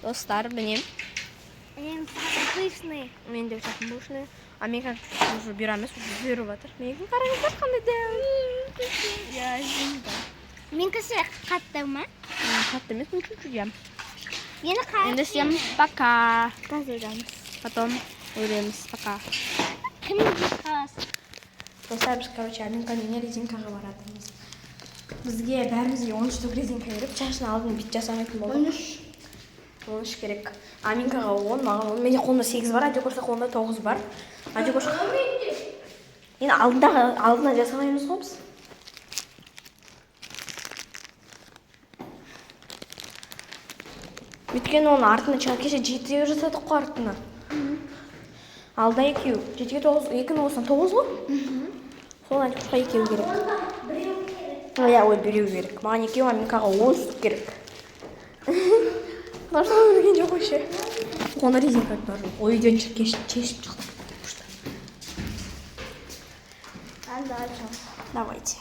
Достар, міне. Пышный. Мен де жақын бушный. А мен как уже береміз, уже беріп жатыр. Менің қараңыздар қандай дәу. Я жинда. Мен кісі қатты ма? Қатты емес, ну чуть-чуть ем. Енді қарты. Енді всем пока. Қазырамыз. Потом көреміз. Пока. Кім қаласы? Достар, біз, короче, Аминкамен резинкаға баратырмыз. Бізге бәрімізге 10 штук резинка беріп, шашын алдын бит жасамайтын болды. 13 керек. Аминкаға 10, маған 10. Менде қолымда 8 бар, Адекошта қолымда 9 бар. Адекошқа... Енді алдына жасамаймыз ғой біз. Өйткені оны артына шығып кеше 7-ге жасадық қой артына. Алда 2, 7-ге 9, 2-ні осыдан 9 ғой? Сол Адекошқа 2 керек. Ой, біреу керек. Маған 2, Аминкаға 10 штук керек. Нашла өрген жоқ вообще. Оны резинка бар. Ой, үйден чешіп шықтым. Давайте. Давайте.